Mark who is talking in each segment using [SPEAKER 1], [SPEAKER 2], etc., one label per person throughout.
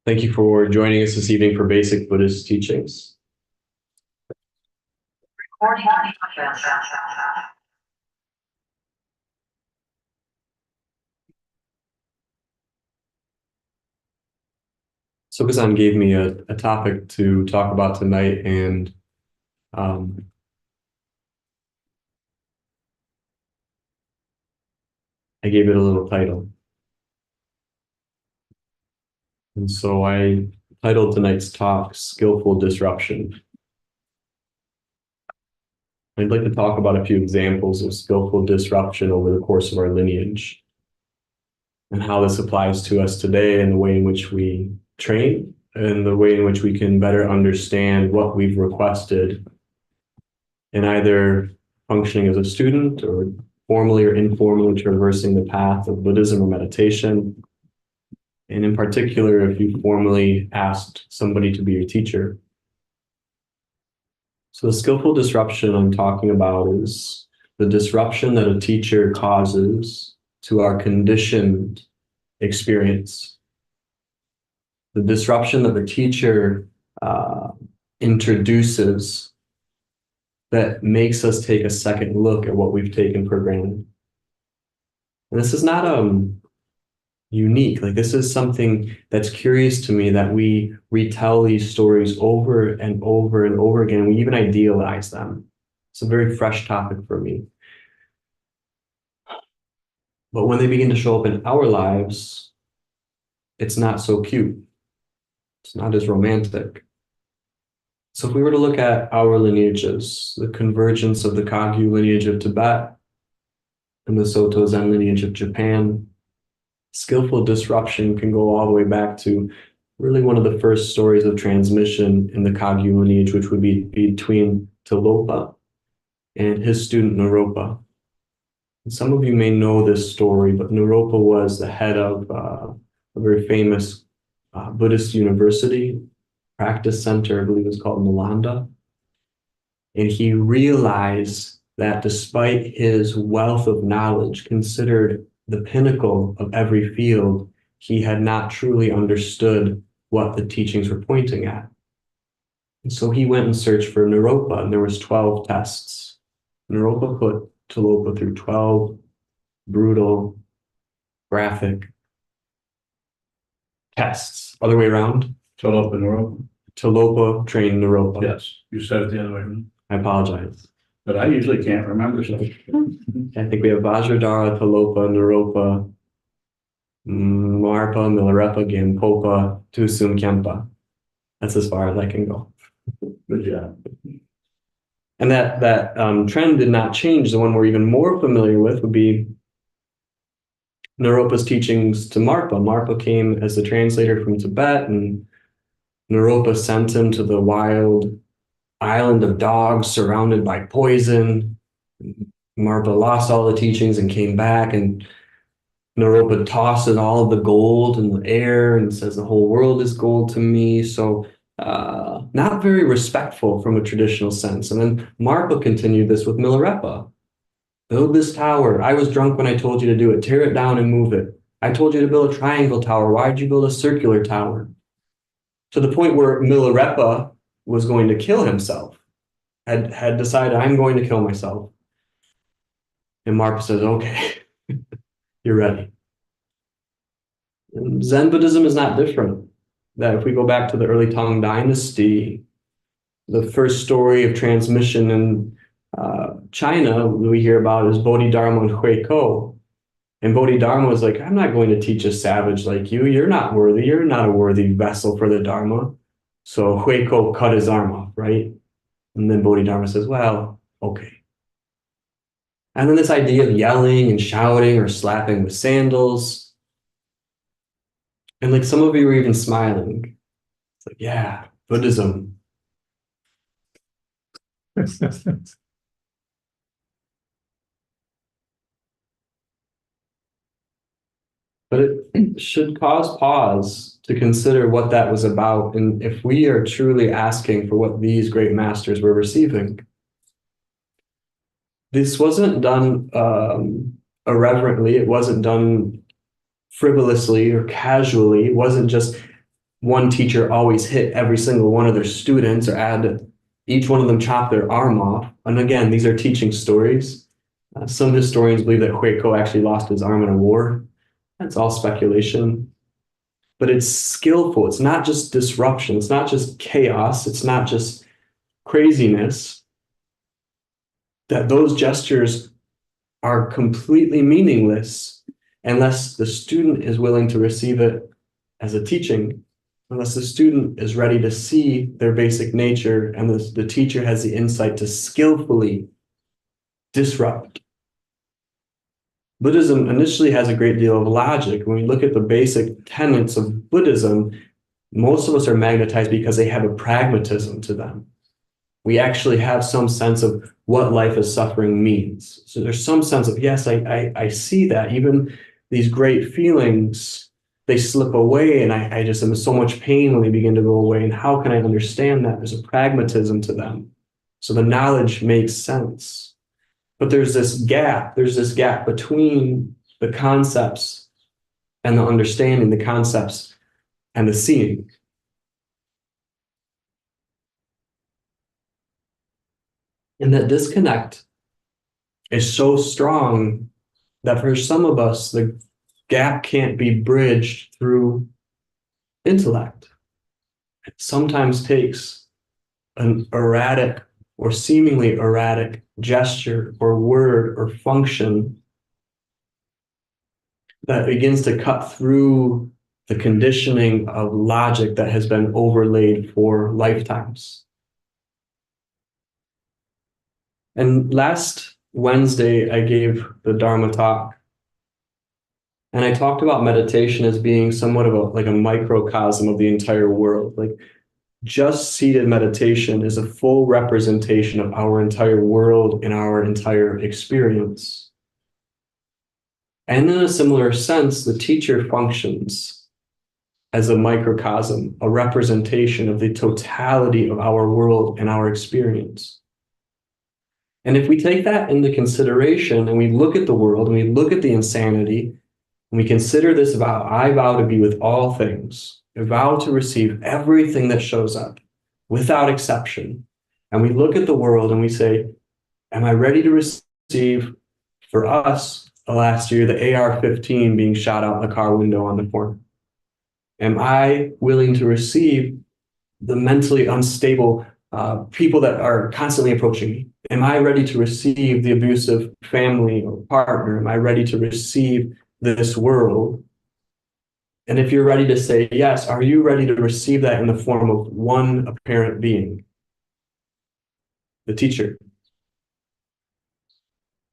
[SPEAKER 1] Thank you for joining us this evening for Basic Buddhist Teachings. So Chiezan gave me a topic to talk about tonight, and I gave it a little title. And so I titled tonight's talk, Skillful Disruption. I'd like to talk about a few examples of skillful disruption over the course of our lineage and how this applies to us today and the way in which we train and the way in which we can better understand what we've requested in either functioning as a student or formally or informally traversing the path of Buddhism or meditation. And in particular, if you formally asked somebody to be your teacher. So the skillful disruption I'm talking about is the disruption that a teacher causes to our conditioned experience. The disruption that the teacher introduces that makes us take a second look at what we've taken for granted. And this is not unique. Like, this is something that's curious to me, that we retell these stories over and over and over again. We even idealize them. It's a very fresh topic for me. But when they begin to show up in our lives, it's not so cute. It's not as romantic. So if we were to look at our lineages, the convergence of the Kagyu lineage of Tibet and the Soto Zen lineage of Japan, skillful disruption can go all the way back to really one of the first stories of transmission in the Kagyu lineage, which would be between Tilopa and his student Naropa. And some of you may know this story, but Naropa was the head of a very famous Buddhist university, practice center, I believe it's called Nalanda. And he realized that despite his wealth of knowledge, considered the pinnacle of every field, he had not truly understood what the teachings were pointing at. And so he went and searched for Naropa, and there was 12 tests. Naropa put Tilopa through 12 brutal, graphic tests. Other way around.
[SPEAKER 2] Tilopa and Naropa.
[SPEAKER 1] Tilopa trained Naropa.
[SPEAKER 2] Yes, you said it the other way.
[SPEAKER 1] I apologize.
[SPEAKER 2] But I usually can't remember stuff.
[SPEAKER 1] I think we have Vajradhara, Tilopa, Naropa, Marpa, Milarepa, Gampopa, Tusum, Kempa. That's as far as I can go.
[SPEAKER 2] Good job.
[SPEAKER 1] And that trend did not change. The one we're even more familiar with would be Naropa's teachings to Marpa. Marpa came as the translator from Tibet, and Naropa sent him to the wild island of dogs surrounded by poison. Marpa lost all the teachings and came back, and Naropa tosses all of the gold in the air and says the whole world is gold to me. So not very respectful from a traditional sense. And then Marpa continued this with Milarepa. Build this tower. I was drunk when I told you to do it. Tear it down and move it. I told you to build a triangle tower. Why did you build a circular tower? To the point where Milarepa was going to kill himself, had decided, I'm going to kill myself. And Marpa says, okay, you're ready. And Zen Buddhism is not different. That if we go back to the early Tang Dynasty, the first story of transmission in China we hear about is Bodhidharma and Huiko. And Bodhidharma was like, I'm not going to teach a savage like you. You're not worthy. You're not a worthy vessel for the Dharma. So Huiko cut his arm off, right? And then Bodhidharma says, well, okay. And then this idea of yelling and shouting or slapping with sandals. And like some of you were even smiling. It's like, yeah, Buddhism. But it should cause pause to consider what that was about, and if we are truly asking for what these great masters were receiving. This wasn't done irreverently. It wasn't done frivolously or casually. It wasn't just one teacher always hit every single one of their students or had each one of them chop their arm off. And again, these are teaching stories. Some historians believe that Hueco actually lost his arm in a war. That's all speculation. But it's skillful. It's not just disruption. It's not just chaos. It's not just craziness. That those gestures are completely meaningless unless the student is willing to receive it as a teaching, unless the student is ready to see their basic nature and the teacher has the insight to skillfully disrupt. Buddhism initially has a great deal of logic. When we look at the basic tenets of Buddhism, most of us are magnetized because they have a pragmatism to them. We actually have some sense of what life of suffering means. So there's some sense of, yes, I see that. Even these great feelings, they slip away, and I just am in so much pain when they begin to go away. And how can I understand that? There's a pragmatism to them. So the knowledge makes sense. But there's this gap between the concepts and the understanding, the concepts and the seeing. And that disconnect is so strong that for some of us, the gap can't be bridged through intellect. It sometimes takes an erratic or seemingly erratic gesture or word or function that begins to cut through the conditioning of logic that has been overlaid for lifetimes. And last Wednesday, I gave the Dharma talk, and I talked about meditation as being somewhat of like a microcosm of the entire world. Like, just seated meditation is a full representation of our entire world and our entire experience. And in a similar sense, the teacher functions as a microcosm, a representation of the totality of our world and our experience. And if we take that into consideration and we look at the world and we look at the insanity, and we consider this vow, I vow to be with all things, I vow to receive everything that shows up without exception. And we look at the world and we say, am I ready to receive, for us, last year, the AR-15 being shot out the car window on the corner? Am I willing to receive the mentally unstable people that are constantly approaching me? Am I ready to receive the abusive family or partner? Am I ready to receive this world? And if you're ready to say yes, are you ready to receive that in the form of one apparent being, the teacher?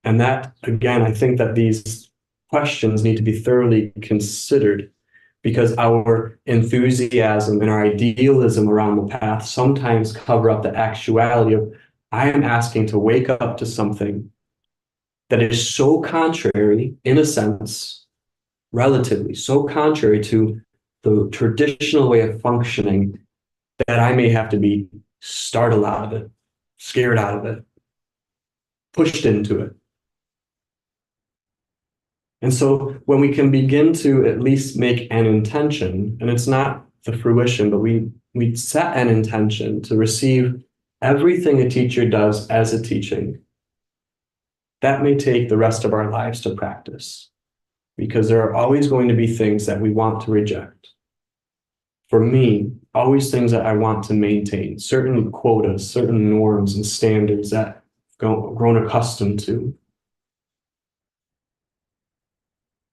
[SPEAKER 1] And that, again, I think that these questions need to be thoroughly considered, because our enthusiasm and our idealism around the path sometimes cover up the actuality of, I am asking to wake up to something that is so contrary, in a sense, relatively, so contrary to the traditional way of functioning, that I may have to be startled out of it, scared out of it, pushed into it. And so when we can begin to at least make an intention, and it's not the fruition, but we set an intention to receive everything a teacher does as a teaching, that may take the rest of our lives to practice, because there are always going to be things that we want to reject. For me, always things that I want to maintain, certain quotas, certain norms and standards that I've grown accustomed to.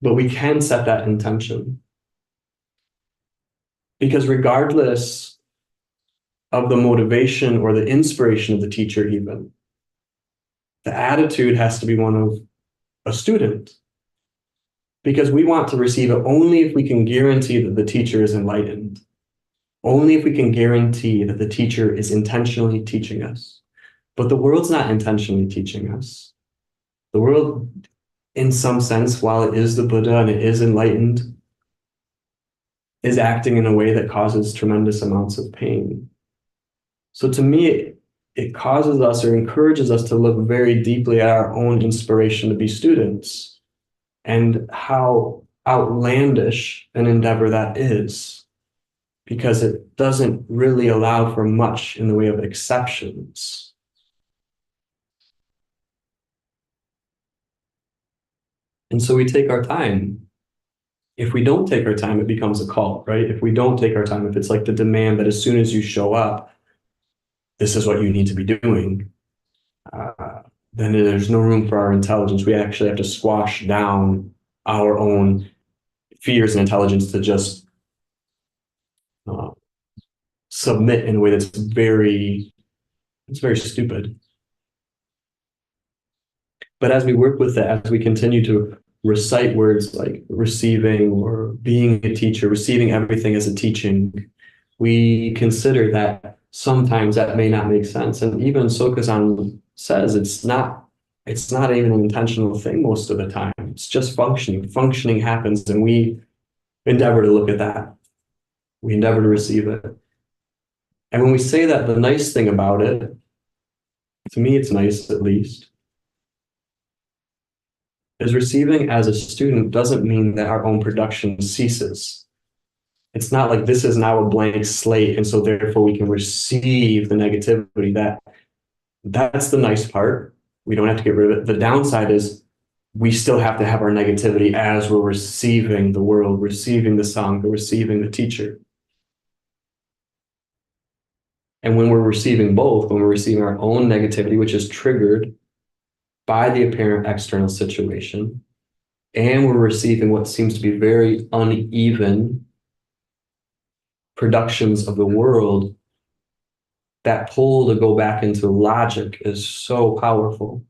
[SPEAKER 1] But we can set that intention, because regardless of the motivation or the inspiration of the teacher, even, the attitude has to be one of a student, because we want to receive it only if we can guarantee that the teacher is enlightened, only if we can guarantee that the teacher is intentionally teaching us. But the world's not intentionally teaching us. The world, in some sense, while it is the Buddha and it is enlightened, is acting in a way that causes tremendous amounts of pain. So to me, it causes us or encourages us to look very deeply at our own inspiration to be students and how outlandish an endeavor that is. because it doesn't really allow for much in the way of exceptions. And so we take our time. If we don't take our time, it becomes a cult, right? If we don't take our time, if it's like the demand that as soon as you show up, this is what you need to be doing, then there's no room for our intelligence. We actually have to squash down our own fears and intelligence to just submit in a way that's very stupid. But as we work with it, as we continue to recite words like receiving or being a teacher, receiving everything as a teaching, we consider that sometimes that may not make sense. And even Sokuzan says it's not even an intentional thing most of the time. It's just functioning. Functioning happens, and we endeavor to look at that. We endeavor to receive it. And when we say that, the nice thing about it, to me it's nice at least, is receiving as a student doesn't mean that our own production ceases. It's not like this is now a blank slate, and so therefore we can receive the negativity. That's the nice part. We don't have to get rid of it. The downside is we still have to have our negativity as we're receiving the world, receiving the Sangha, receiving the teacher. And when we're receiving both, when we're receiving our own negativity, which is triggered by the apparent external situation, and we're receiving what seems to be very uneven productions of the world, that pull to go back into logic is so powerful.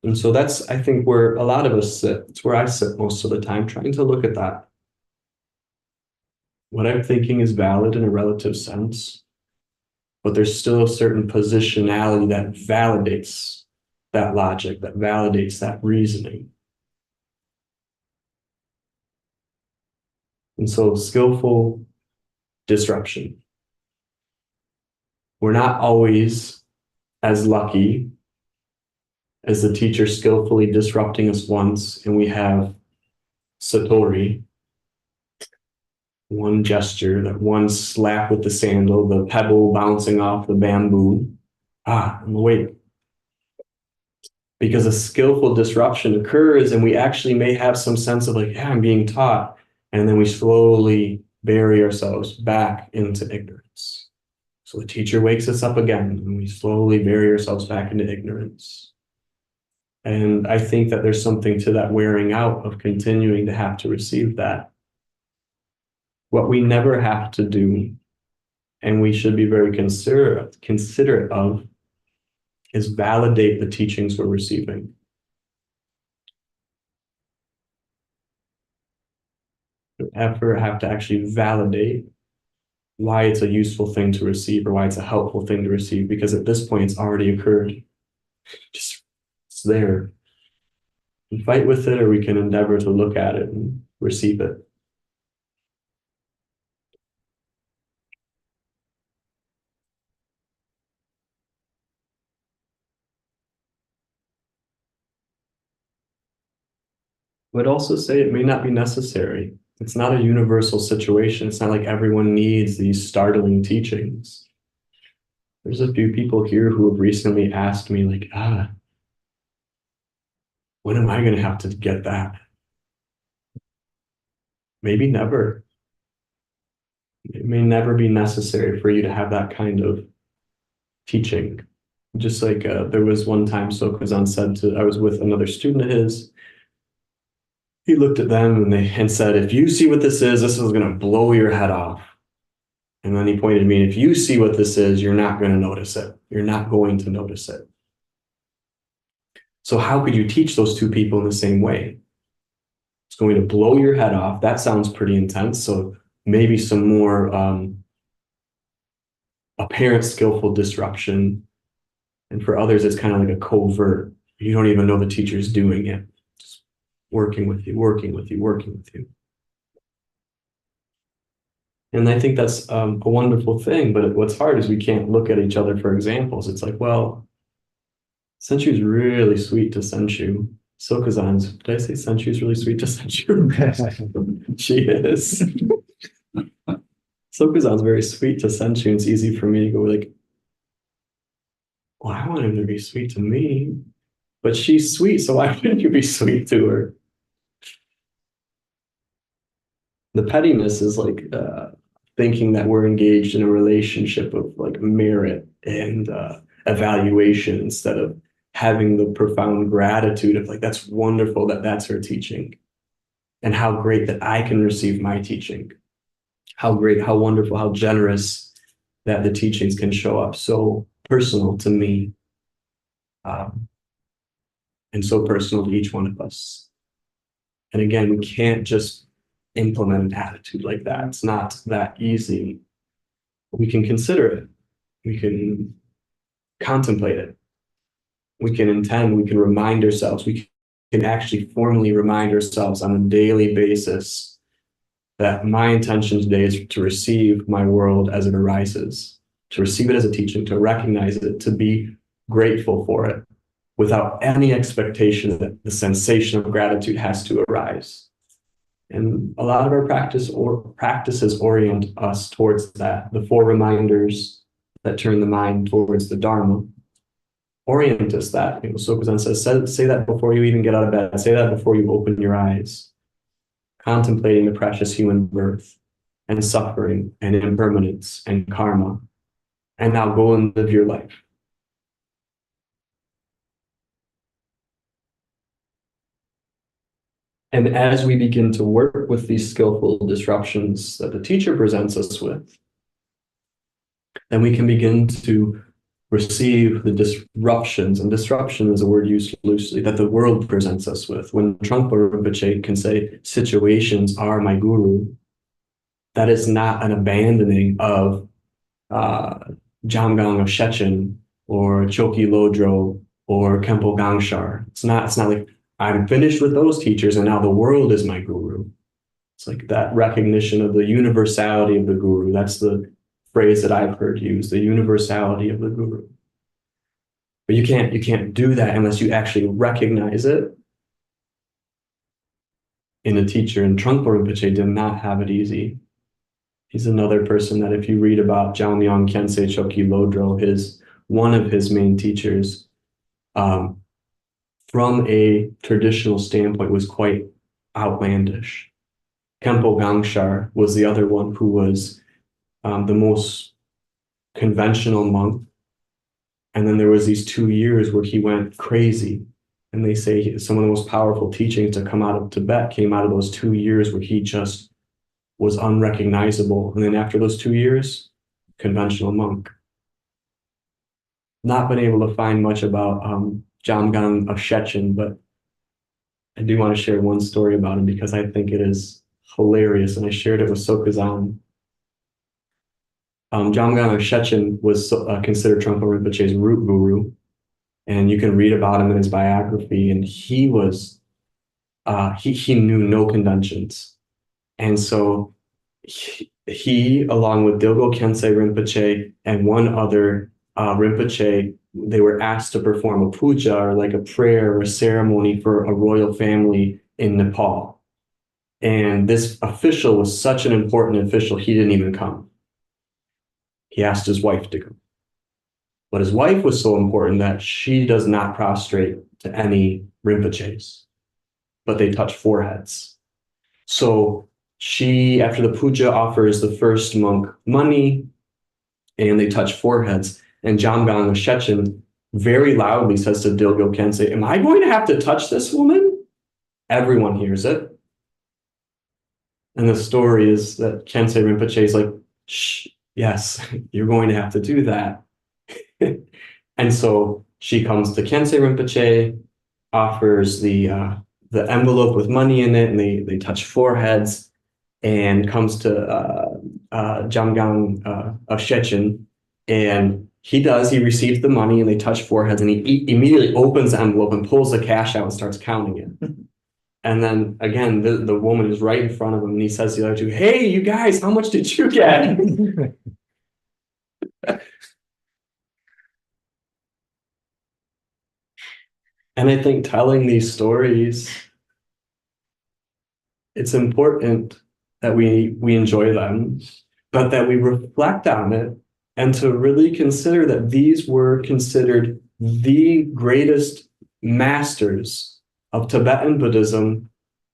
[SPEAKER 1] And so that's, I think, where a lot of us sit. It's where I sit most of the time, trying to look at that. What I'm thinking is valid in a relative sense, but there's still a certain positionality that validates that logic, that validates that reasoning. And so skillful disruption. We're not always as lucky as the teacher skillfully disrupting us once, and we have Satori, one gesture, that one slap with the sandal, the pebble bouncing off the bamboo. I'm awake. Because a skillful disruption occurs, and we actually may have some sense of like, yeah, I'm being taught. And then we slowly bury ourselves back into ignorance. So the teacher wakes us up again, and we slowly bury ourselves back into ignorance. And I think that there's something to that wearing out of continuing to have to receive that. What we never have to do, and we should be very considerate of, is validate the teachings we're receiving. Don't ever have to actually validate why it's a useful thing to receive or why it's a helpful thing to receive, because at this point it's already occurred. Just it's there. We fight with it, or we can endeavor to look at it and receive it. I would also say it may not be necessary. It's not a universal situation. It's not like everyone needs these startling teachings. There's a few people here who have recently asked me, like, when am I going to have to get that? Maybe never. It may never be necessary for you to have that kind of teaching. Just like there was one time Sokuzan said I was with another student of his. He looked at them and said, if you see what this is going to blow your head off. And then he pointed to me, if you see what this is, you're not going to notice it. You're not going to notice it. So how could you teach those two people in the same way? It's going to blow your head off. That sounds pretty intense. So maybe some more apparent skillful disruption. And for others, it's kind of like a covert. You don't even know the teacher's doing it. Just working with you, working with you, working with you. And I think that's a wonderful thing. But what's hard is we can't look at each other for examples. It's like, well, Senshu's really sweet to Senshu. Sokuzan's, did I say Senshu's really sweet to Senshu? She is. Sokuzan's very sweet to Senchu, and it's easy for me to go like, well, I want him to be sweet to me, but she's sweet, so why wouldn't you be sweet to her? The pettiness is like thinking that we're engaged in a relationship of like merit and evaluation instead of having the profound gratitude of like, that's wonderful that that's her teaching, and how great that I can receive my teaching. How great, how wonderful, how generous that the teachings can show up so personal to me, and so personal to each one of us. And again, we can't just implement an attitude like that. It's not that easy. We can consider it. We can contemplate it. We can intend, we can remind ourselves. We can actually formally remind ourselves on a daily basis that my intention today is to receive my world as it arises, to receive it as a teaching, to recognize it, to be grateful for it, without any expectation that the sensation of gratitude has to arise. And a lot of our practices orient us towards that. The 4 reminders that turn the mind towards the Dharma orient us that. You know, Sokuzan says, say that before you even get out of bed. Say that before you open your eyes. Contemplating the precious human birth and suffering and impermanence and karma. And now go and live your life. And as we begin to work with these skillful disruptions that the teacher presents us with, then we can begin to receive the disruptions, and disruption is a word used loosely, that the world presents us with. When Trungpa Rinpoche can say, situations are my guru, that is not an abandoning of Jamgang of Shechen or Choki Lodro or Kempo Gangshar. It's not like I'm finished with those teachers and now the world is my guru. It's like that recognition of the universality of the guru. That's the phrase that I've heard used, the universality of the guru. But you can't do that unless you actually recognize it in a teacher. And Trungpa Rinpoche did not have it easy. He's another person that if you read about Jamyang Khyentse Choki Lodro, one of his main teachers, from a traditional standpoint, was quite outlandish. Kempo Gangshar was the other one who was the most conventional monk. And then there was these 2 years where he went crazy. And they say some of the most powerful teachings to come out of Tibet came out of those 2 years where he just was unrecognizable. And then after those 2 years, conventional monk. Not been able to find much about Jamgang of Shechen, but I do want to share one story about him because I think it is hilarious, and I shared it with Sokuzan. Jamgang of Shechen was considered Trungpa Rinpoche's root guru, and you can read about him in his biography, and he was, he knew no conventions. And so he along with Dilgo Khyentse Rinpoche and one other Rinpoche, they were asked to perform a puja, or like a prayer or a ceremony for a royal family in Nepal. And this official was such an important official, he didn't even come. He asked his wife to come. But his wife was so important that she does not prostrate to any Rinpoches, but they touch foreheads. So she, after the puja, offers the first monk money, and they touch foreheads. And Jamgang of Shechen very loudly says to Dilgo Khyentse, am I going to have to touch this woman? Everyone hears it. And the story is that Khyentse Rinpoche is like, shh, yes, you're going to have to do that. And so she comes to Khyentse Rinpoche, offers the envelope with money in it, and they touch foreheads, and comes to Jamgang of Shechen, and he receives the money, and they touch foreheads, and he immediately opens the envelope and pulls the cash out and starts counting it. And then again, the woman is right in front of him, and he says to the other two, hey, you guys, how much did you get? And I think telling these stories, it's important that we enjoy them, but that we reflect on it and to really consider that these were considered the greatest masters of Tibetan Buddhism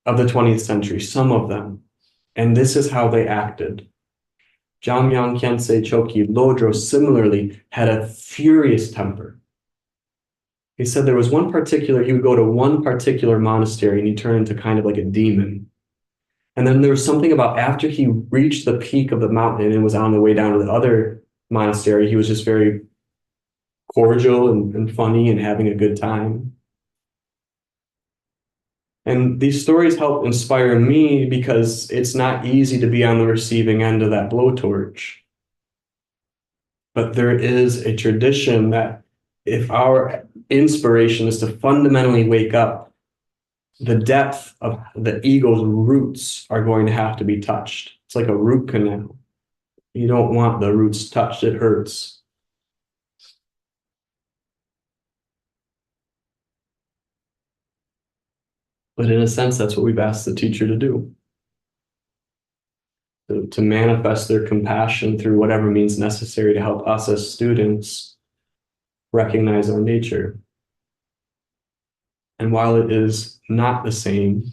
[SPEAKER 1] of the 20th century, some of them. And this is how they acted. Jamyang Khyentse Choki Lodro similarly had a furious temper. He said there was he would go to one particular monastery and he turned into kind of like a demon. And then there was something about after he reached the peak of the mountain and was on the way down to the other monastery, he was just very cordial and funny and having a good time. And these stories help inspire me because it's not easy to be on the receiving end of that blowtorch. But there is a tradition that if our inspiration is to fundamentally wake up, the depth of the ego's roots are going to have to be touched. It's like a root canal. You don't want the roots touched, it hurts. But in a sense, that's what we've asked the teacher to do. To manifest their compassion through whatever means necessary to help us as students recognize our nature. And while it is not the same,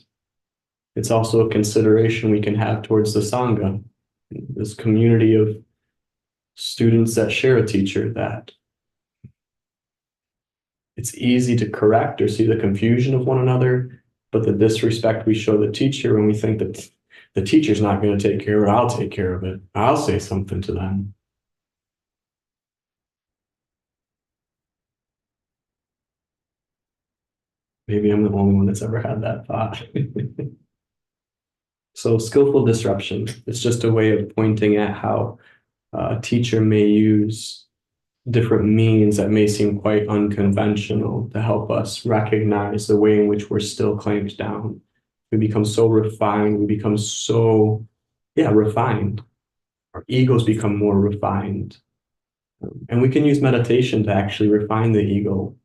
[SPEAKER 1] it's also a consideration we can have towards the Sangha, this community of students that share a teacher, that it's easy to correct or see the confusion of one another, but the disrespect we show the teacher when we think that the teacher's not going to take care of it, I'll take care of it. I'll say something to them. Maybe I'm the only one that's ever had that thought. So skillful disruption, it's just a way of pointing at how a teacher may use different means that may seem quite unconventional to help us recognize the way in which we're still clamped down. We become so refined, we become so, refined. Our egos become more refined. And we can use meditation to actually refine the ego.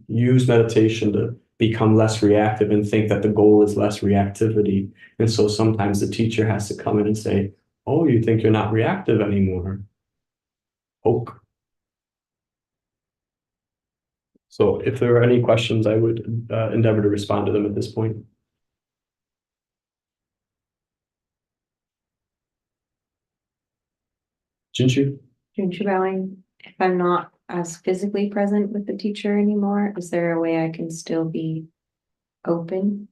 [SPEAKER 1] Use meditation to become less reactive and think that the goal is less reactivity. And so sometimes the teacher has to come in and say, oh, you think you're not reactive anymore. Poke. So if there are any questions, I would endeavor to respond to them at this point. Jinshu?
[SPEAKER 3] Jinshu bowing. If I'm not as physically present with the teacher anymore, is there a way I can still be open?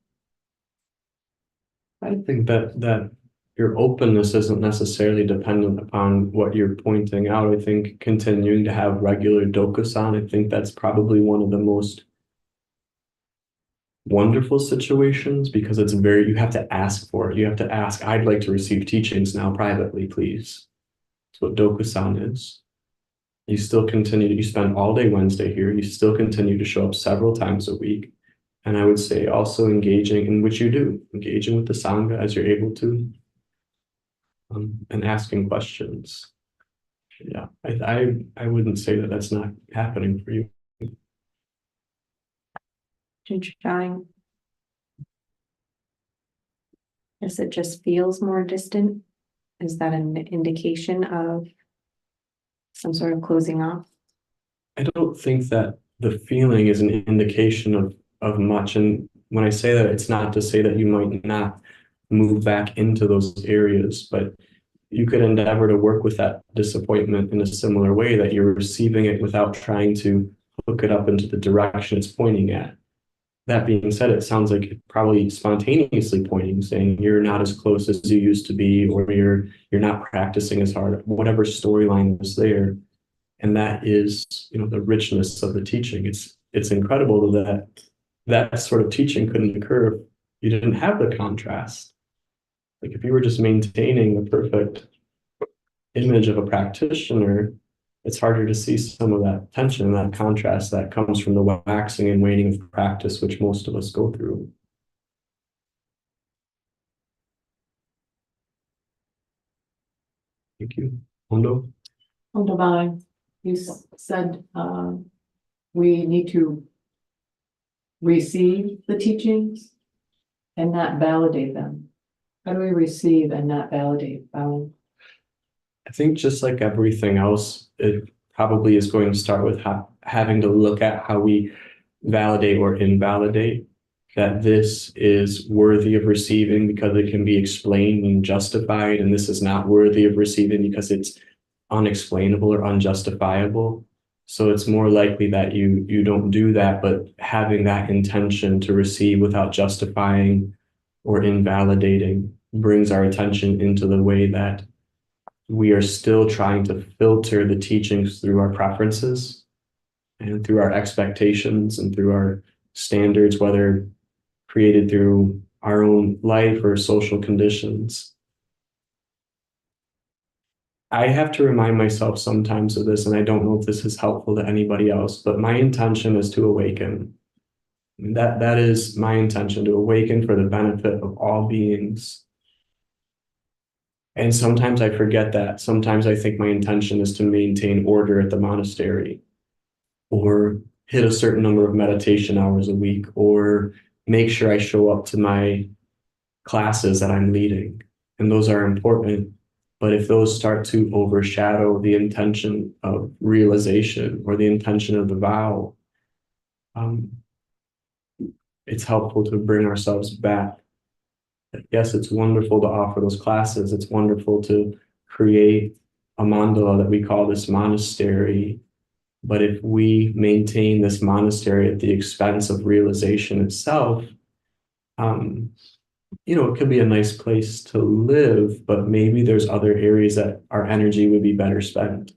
[SPEAKER 1] I think that your openness isn't necessarily dependent upon what you're pointing out. I think continuing to have regular dokusan, I think that's probably one of the most wonderful situations because it's you have to ask for it. You have to ask, I'd like to receive teachings now privately, please. That's what dokusan is. You still continue, you spend all day Wednesday here, you still continue to show up several times a week. And I would say also engaging in which you do, engaging with the Sangha as you're able to, and asking questions. Yeah, I wouldn't say that that's not happening for you.
[SPEAKER 3] Jinshu bowing. As it just feels more distant, is that an indication of some sort of closing off?
[SPEAKER 1] I don't think that the feeling is an indication of much. And when I say that, it's not to say that you might not move back into those areas, but you could endeavor to work with that disappointment in a similar way, that you're receiving it without trying to hook it up into the direction it's pointing at. That being said, it sounds like probably spontaneously pointing, saying you're not as close as you used to be, or you're not practicing as hard, whatever storyline was there. And that is, the richness of the teaching. It's incredible that sort of teaching couldn't occur if you didn't have the contrast. Like if you were just maintaining the perfect image of a practitioner, it's harder to see some of that tension and that contrast that comes from the waxing and waning of practice, which most of us go through. Thank you. Hondo?
[SPEAKER 4] Oh, Divine, you said we need to receive the teachings and not validate them. How do we receive and not validate?
[SPEAKER 1] I think just like everything else, it probably is going to start with having to look at how we validate or invalidate that this is worthy of receiving because it can be explained and justified, and this is not worthy of receiving because it's unexplainable or unjustifiable. So it's more likely that you don't do that, but having that intention to receive without justifying or invalidating brings our attention into the way that we are still trying to filter the teachings through our preferences and through our expectations and through our standards, whether created through our own life or social conditions. I have to remind myself sometimes of this, and I don't know if this is helpful to anybody else, but my intention is to awaken. That is my intention, to awaken for the benefit of all beings. And sometimes I forget that. Sometimes I think my intention is to maintain order at the monastery, or hit a certain number of meditation hours a week, or make sure I show up to my classes that I'm leading. And those are important. But if those start to overshadow the intention of realization or the intention of the vow, it's helpful to bring ourselves back. Yes, it's wonderful to offer those classes. It's wonderful to create a mandala that we call this monastery. But if we maintain this monastery at the expense of realization itself, it could be a nice place to live, but maybe there's other areas that our energy would be better spent.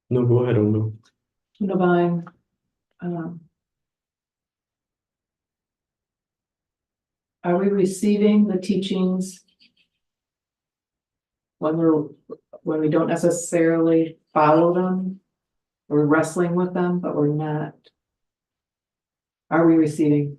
[SPEAKER 1] No, go ahead, Ondo.
[SPEAKER 4] Divine, are we receiving the teachings when we don't necessarily follow them? We're wrestling with them, but we're not. Are we receiving?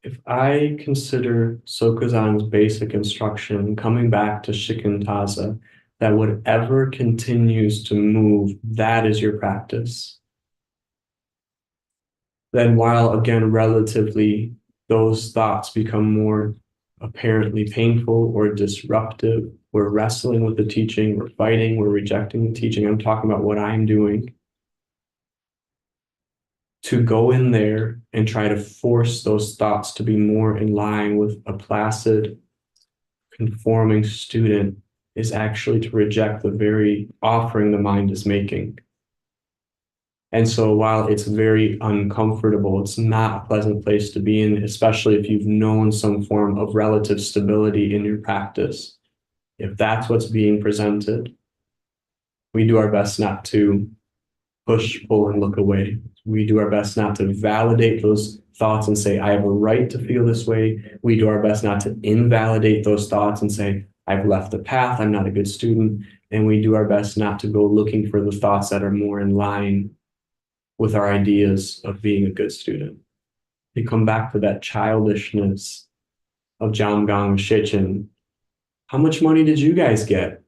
[SPEAKER 1] If I consider Sokuzan's basic instruction, coming back to shikantaza, that whatever continues to move, that is your practice. Then while, again, relatively, those thoughts become more apparently painful or disruptive, we're wrestling with the teaching, we're fighting, we're rejecting the teaching. I'm talking about what I'm doing. To go in there and try to force those thoughts to be more in line with a placid, conforming student is actually to reject the very offering the mind is making. And so while it's very uncomfortable, it's not a pleasant place to be in, especially if you've known some form of relative stability in your practice. If that's what's being presented, we do our best not to push, pull, and look away. We do our best not to validate those thoughts and say, I have a right to feel this way. We do our best not to invalidate those thoughts and say, I've left the path, I'm not a good student. And we do our best not to go looking for the thoughts that are more in line with our ideas of being a good student. We come back to that childishness of Jamgang Shichen. How much money did you guys get?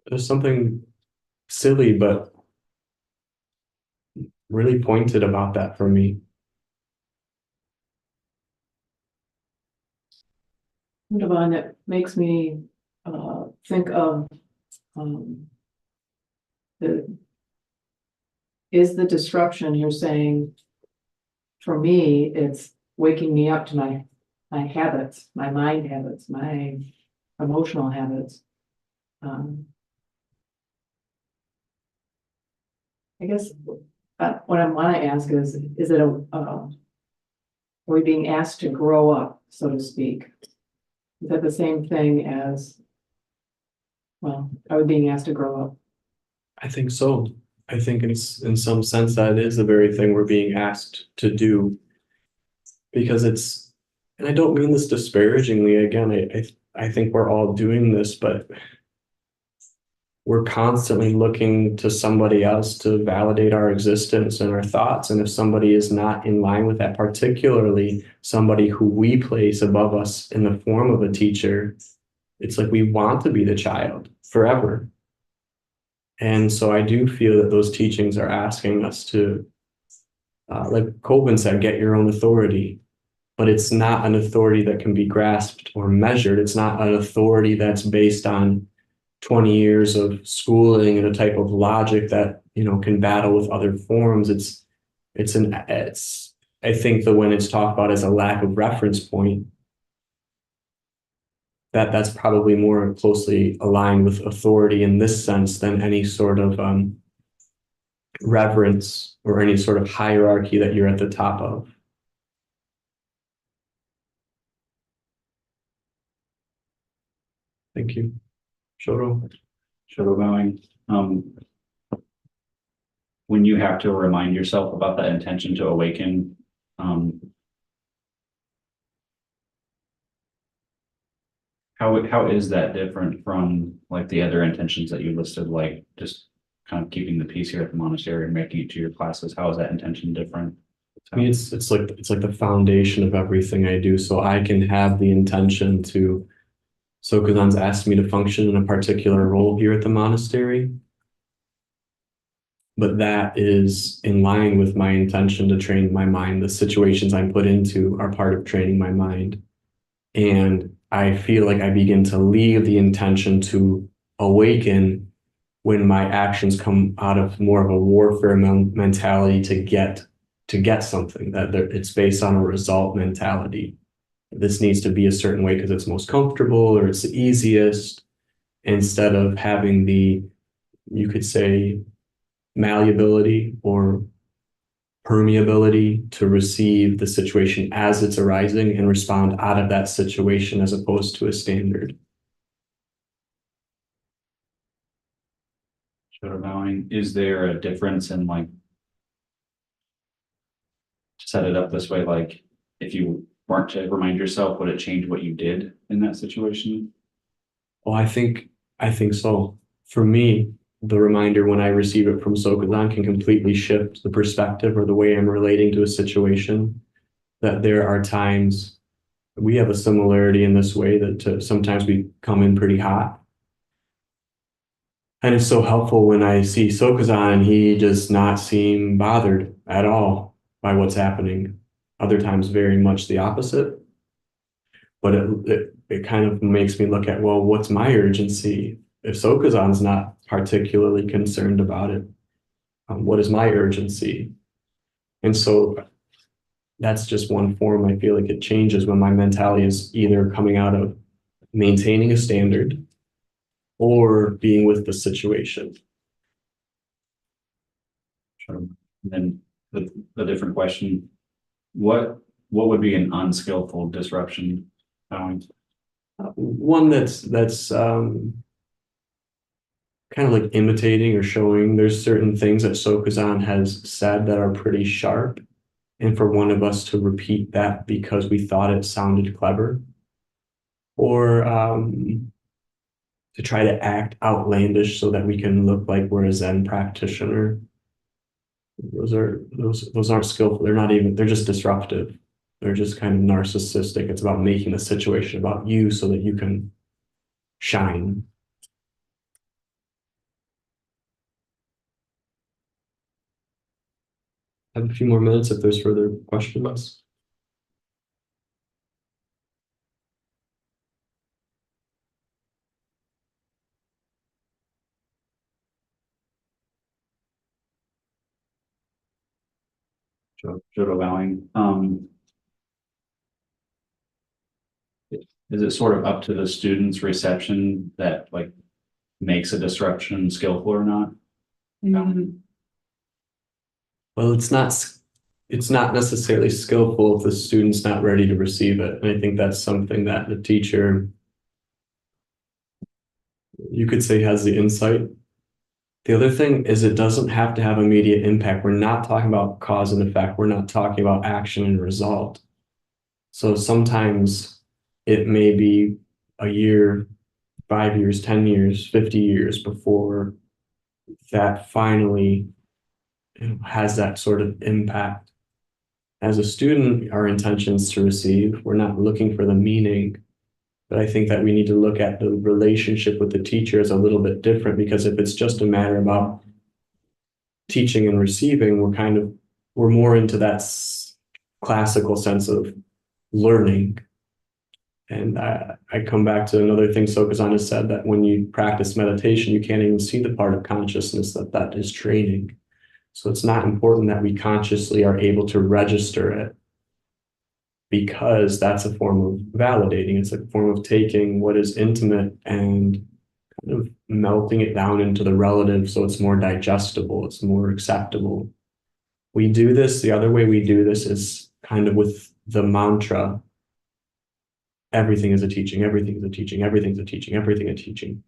[SPEAKER 1] There's something silly, but really pointed about that for me.
[SPEAKER 4] Divine, it makes me think of the disruption you're saying. For me, it's waking me up to my habits, my mind habits, my emotional habits. I guess what I want to ask is it are we being asked to grow up, so to speak? Is that the same thing as, well, are we being asked to grow up?
[SPEAKER 1] I think so. I think in some sense that is the very thing we're being asked to do. Because it's, and I don't mean this disparagingly, again, I think we're all doing this, but we're constantly looking to somebody else to validate our existence and our thoughts. And if somebody is not in line with that, particularly somebody who we place above us in the form of a teacher, it's like we want to be the child forever. And so I do feel that those teachings are asking us to like Colvin said, get your own authority, but it's not an authority that can be grasped or measured. It's not an authority that's based on 20 years of schooling and a type of logic that, can battle with other forms. It's I think that when it's talked about as a lack of reference point, that's probably more closely aligned with authority in this sense than any sort of reverence or any sort of hierarchy that you're at the top of. Thank you. Shoto.
[SPEAKER 5] Bowing. When you have to remind yourself about that intention to awaken, how is that different from like the other intentions that you listed, like just kind of keeping the peace here at the monastery and making it to your classes? How is that intention different?
[SPEAKER 1] I mean, it's like the foundation of everything I do. So I can have the intention to. Sokuzan's asked me to function in a particular role here at the monastery, but that is in line with my intention to train my mind. The situations I'm put into are part of training my mind. And I feel like I begin to leave the intention to awaken when my actions come out of more of a warfare mentality to get something, that it's based on a result mentality. This needs to be a certain way because it's most comfortable or it's the easiest, instead of having the, you could say, malleability or permeability to receive the situation as it's arising and respond out of that situation as opposed to a standard.
[SPEAKER 5] Shoto bowing. Is there a difference in like, to set it up this way, like if you weren't to remind yourself, would it change what you did in that situation?
[SPEAKER 1] Well, I think so. For me, the reminder when I receive it from Sokuzan can completely shift the perspective or the way I'm relating to a situation. That there are times we have a similarity in this way that sometimes we come in pretty hot. And it's so helpful when I see Sokuzan and he does not seem bothered at all by what's happening. Other times, very much the opposite. But it kind of makes me look at, well, what's my urgency? If Sokuzan's not particularly concerned about it, what is my urgency? And so that's just one form. I feel like it changes when my mentality is either coming out of maintaining a standard or being with the situation.
[SPEAKER 5] Sure. And then the different question, what would be an unskillful disruption?
[SPEAKER 1] One that's kind of like imitating or showing. There's certain things that Sokuzan has said that are pretty sharp, and for one of us to repeat that because we thought it sounded clever, or to try to act outlandish so that we can look like we're a Zen practitioner. Those aren't skillful. They're just disruptive. They're just kind of narcissistic. It's about making the situation about you so that you can shine. I have a few more minutes if there's further questions.
[SPEAKER 5] Shoto bowing. Is it sort of up to the student's reception that like makes a disruption skillful or not?
[SPEAKER 1] Well, it's not necessarily skillful if the student's not ready to receive it. And I think that's something that the teacher, you could say, has the insight. The other thing is it doesn't have to have immediate impact. We're not talking about cause and effect. We're not talking about action and result. So sometimes it may be a year, 5 years, 10 years, 50 years before that finally has that sort of impact. As a student, our intention is to receive. We're not looking for the meaning. But I think that we need to look at the relationship with the teacher as a little bit different, because if it's just a matter about teaching and receiving, we're kind of we're more into that classical sense of learning. And I come back to another thing Sokuzan has said, that when you practice meditation, you can't even see the part of consciousness that is training. So it's not important that we consciously are able to register it, because that's a form of validating. It's a form of taking what is intimate and kind of melting it down into the relative so it's more digestible, it's more acceptable. We do this, the other way we do this is kind of with the mantra, everything is a teaching, everything is a teaching, everything's a teaching, everything a teaching.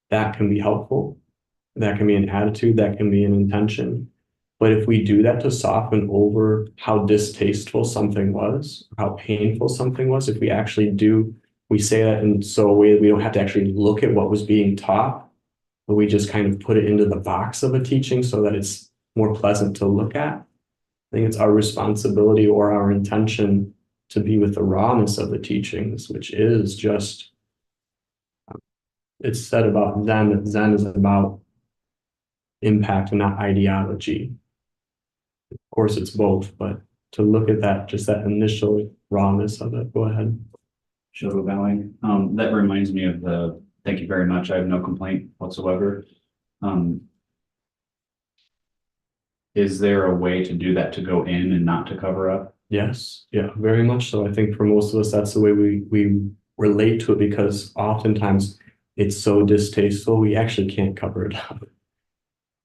[SPEAKER 1] That can be helpful. That can be an attitude, that can be an intention. But if we do that to soften over how distasteful something was, how painful something was, if we actually do, we say that in so a way that we don't have to actually look at what was being taught, but we just kind of put it into the box of a teaching so that it's more pleasant to look at. I think it's our responsibility or our intention to be with the rawness of the teachings, which is just, it's said about Zen, that Zen is about impact and not ideology. Of course, it's both, but to look at that, just that initial rawness of it. Go ahead.
[SPEAKER 5] Show bowing. That reminds me of the, thank you very much. I have no complaint whatsoever. Is there a way to do that, to go in and not to cover up?
[SPEAKER 1] Yes, yeah, very much so. I think for most of us, that's the way we relate to it, because oftentimes it's so distasteful, we actually can't cover it up.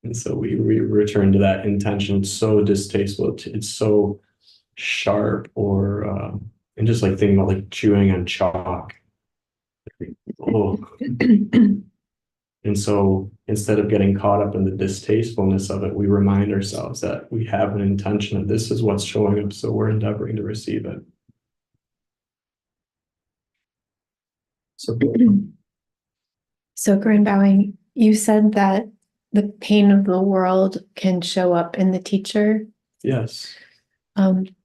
[SPEAKER 1] And so we return to that intention. It's so distasteful, it's so sharp, or and just like thinking about like chewing on chalk. Oh. And so instead of getting caught up in the distastefulness of it, we remind ourselves that we have an intention of this is what's showing up, so we're endeavoring to receive it. So
[SPEAKER 6] Corinne Bowing, you said that the pain of the world can show up in the teacher.
[SPEAKER 1] yes.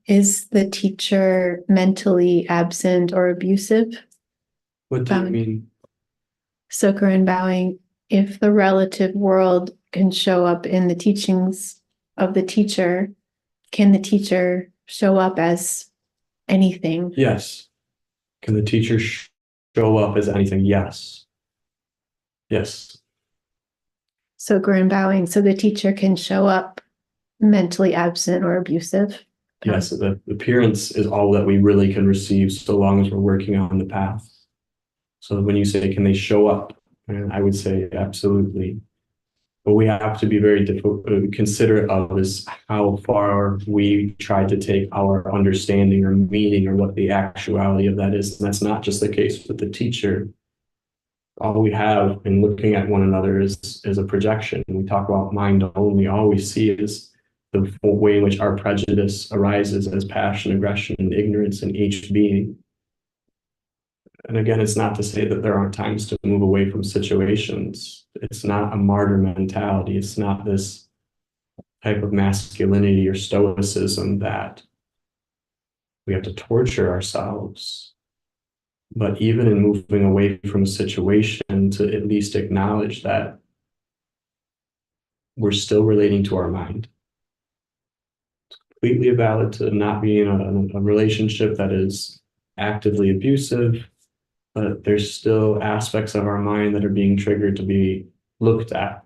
[SPEAKER 6] Is the teacher mentally absent or abusive?
[SPEAKER 1] What do you mean?
[SPEAKER 6] So Corinne Bowing, if the relative world can show up in the teachings of the teacher, can the teacher show up as anything?
[SPEAKER 1] Yes. Can the teacher show up as anything? Yes. Yes.
[SPEAKER 6] So Corinne Bowing, so the teacher can show up mentally absent or abusive?
[SPEAKER 1] Yes, the appearance is all that we really can receive so long as we're working on the path. So when you say, can they show up? And I would say absolutely. But we have to be very considerate of is how far we try to take our understanding or meaning or what the actuality of that is. And that's not just the case with the teacher. All we have in looking at one another is a projection. We talk about mind only. All we see is the way in which our prejudice arises as passion, aggression, and ignorance in each being. And again, it's not to say that there aren't times to move away from situations. It's not a martyr mentality. It's not this type of masculinity or stoicism that we have to torture ourselves. But even in moving away from a situation, to at least acknowledge that we're still relating to our mind. It's completely valid to not be in a relationship that is actively abusive, but there's still aspects of our mind that are being triggered to be looked at.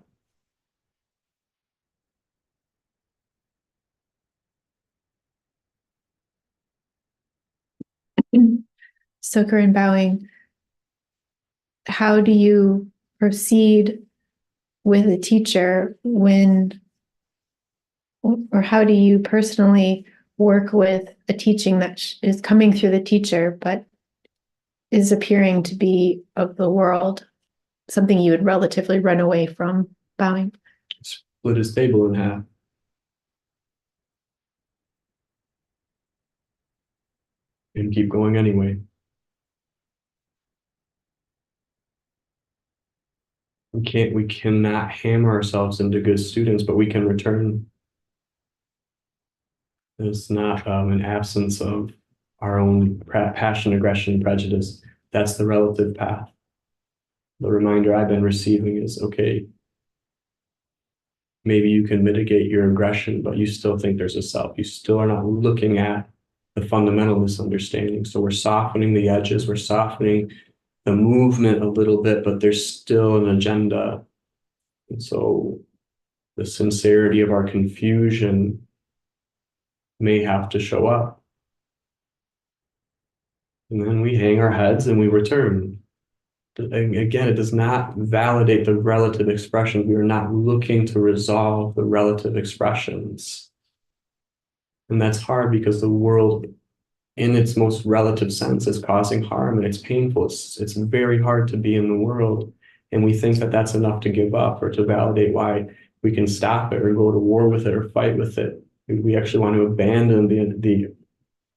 [SPEAKER 6] So Corinne Bowing, how do you proceed with a teacher when, or how do you personally work with a teaching that is coming through the teacher, but is appearing to be of the world, something you would relatively run away from? Bowing.
[SPEAKER 1] Split his table in half. And keep going anyway. We cannot hammer ourselves into good students, but we can return. It's not an absence of our own passion, aggression, prejudice. That's the relative path. The reminder I've been receiving is, okay, maybe you can mitigate your aggression, but you still think there's a self. You still are not looking at the fundamental misunderstanding. So we're softening the edges, we're softening the movement a little bit, but there's still an agenda. And so the sincerity of our confusion may have to show up. And then we hang our heads and we return. And again, it does not validate the relative expression. We are not looking to resolve the relative expressions. And that's hard because the world, in its most relative sense, is causing harm and it's painful. It's very hard to be in the world. And we think that that's enough to give up or to validate why we can stop it or go to war with it or fight with it. We actually want to abandon the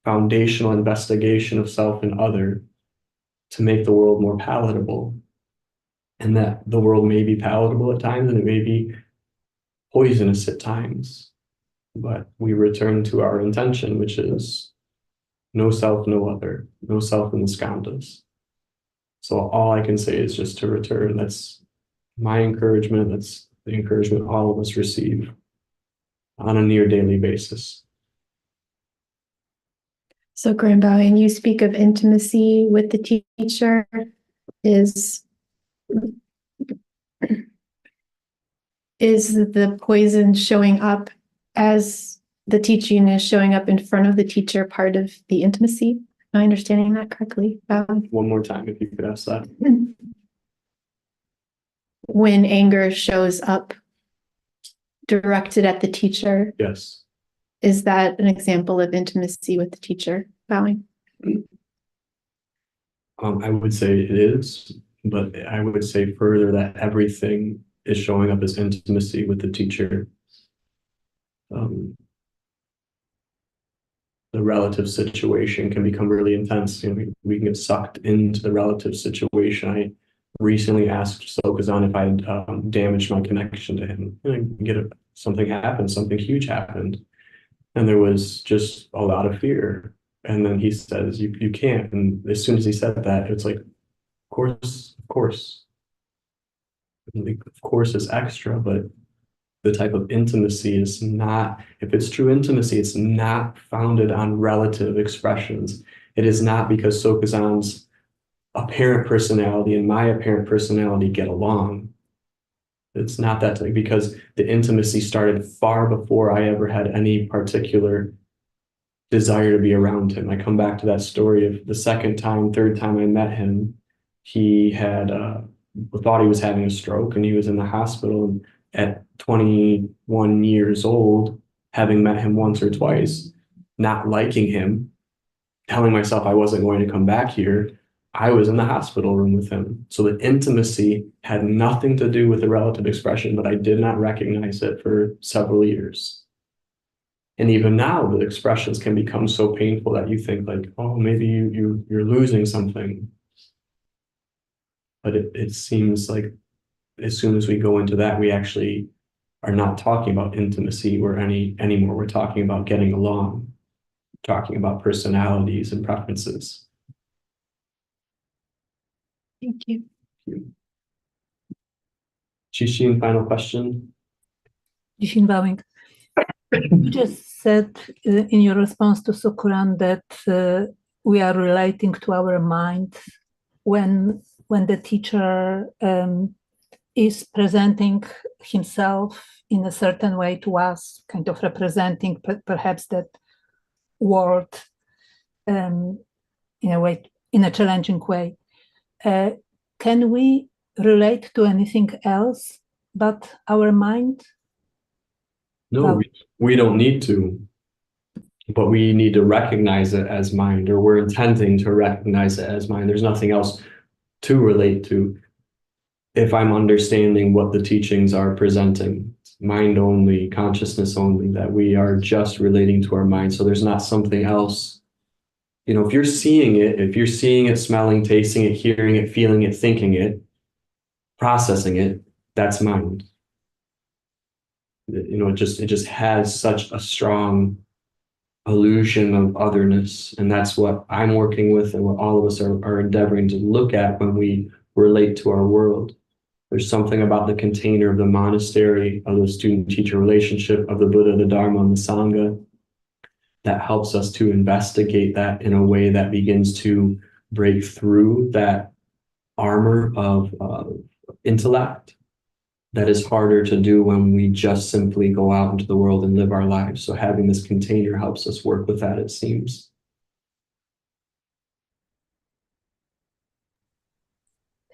[SPEAKER 1] foundational investigation of self and other to make the world more palatable. And that the world may be palatable at times and it may be poisonous at times. But we return to our intention, which is no self, no other, no self in the skandhas. So all I can say is just to return. That's my encouragement. That's the encouragement all of us receive on a near daily basis.
[SPEAKER 6] So, Graham Bowing, you speak of intimacy with the teacher. Is the poison showing up as the teaching is showing up in front of the teacher part of the intimacy? Am I understanding that correctly?
[SPEAKER 1] One more time, if you could ask that.
[SPEAKER 6] When anger shows up directed at the teacher,
[SPEAKER 1] Yes.
[SPEAKER 6] is that an example of intimacy with the teacher? Bowing.
[SPEAKER 1] I would say it is, but I would say further that everything is showing up as intimacy with the teacher. The relative situation can become really intense. You know, we can get sucked into the relative situation. I recently asked Sokazan if I had damaged my connection to him. And I get something happened, something huge happened. And there was just a lot of fear. And then he says, you can't. And as soon as he said that, it's like, of course, of course. Like, of course is extra, but the type of intimacy is not, if it's true intimacy, it's not founded on relative expressions. It is not because Sokazan's apparent personality and my apparent personality get along. It's not that, because the intimacy started far before I ever had any particular desire to be around him. I come back to that story of the second time, third time I met him, he had thought he was having a stroke and he was in the hospital. And at 21 years old, having met him once or twice, not liking him, telling myself I wasn't going to come back here, I was in the hospital room with him. So the intimacy had nothing to do with the relative expression, but I did not recognize it for several years. And even now, the expressions can become so painful that you think like, oh, maybe you're losing something. But it seems like as soon as we go into that, we actually are not talking about intimacy or anymore. We're talking about getting along, talking about personalities and preferences.
[SPEAKER 6] Thank you.
[SPEAKER 1] Chiezan, final question.
[SPEAKER 7] Jixin Bowing. You just said in your response to Sokuran that we are relating to our mind when the teacher is presenting himself in a certain way to us, kind of representing perhaps that world in a way, in a challenging way. Can we relate to anything else but our mind?
[SPEAKER 1] No, we don't need to, but we need to recognize it as mind, or we're intending to recognize it as mind. There's nothing else to relate to. If I'm understanding what the teachings are presenting, mind only, consciousness only, that we are just relating to our mind. So there's not something else. You know, if you're seeing it, smelling, tasting it, hearing it, feeling it, thinking it, processing it, that's mind. You know, it just has such a strong illusion of otherness. And that's what I'm working with and what all of us are endeavoring to look at when we relate to our world. There's something about the container of the monastery, of the student-teacher relationship, of the Buddha, the Dharma, and the Sangha, that helps us to investigate that in a way that begins to break through that armor of intellect that is harder to do when we just simply go out into the world and live our lives. So having this container helps us work with that, it seems.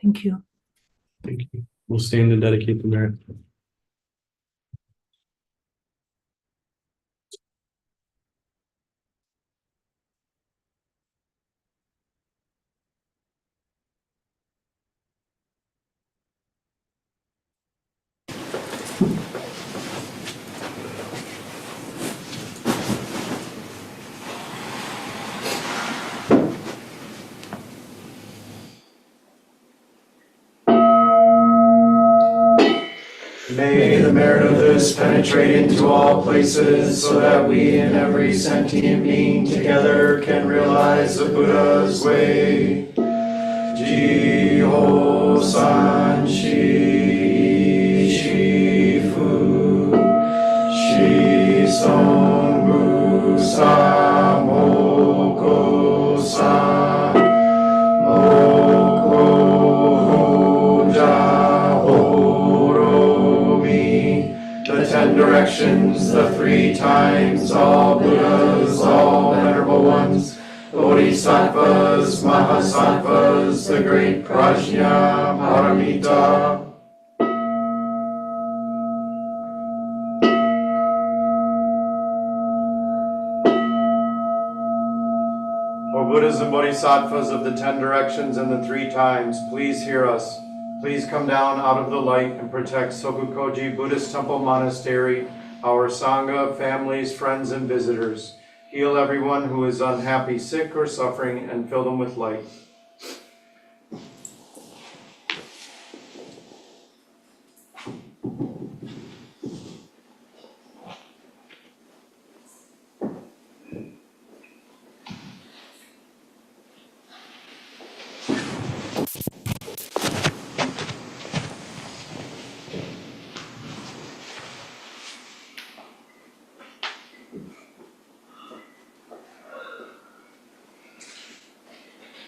[SPEAKER 7] Thank you.
[SPEAKER 1] Thank you. We'll stand and dedicate the merit.
[SPEAKER 8] May the merit of this penetrate into all places, so that we and every sentient being together can realize the Buddha's way. Jiho san shi shifu shi song bu sa moko sa moko ja horo mi. The 10 directions, the 3 times, all Buddhas, all venerable ones, Bodhisattvas, Mahasattvas, the great Prajna Paramita. O Buddhas and Bodhisattvas of the 10 directions and the 3 times, please hear us. Please come down out of the light and protect Sokukoji Buddhist Temple Monastery, our Sangha, families, friends, and visitors. Heal everyone who is unhappy, sick, or suffering, and fill them with light.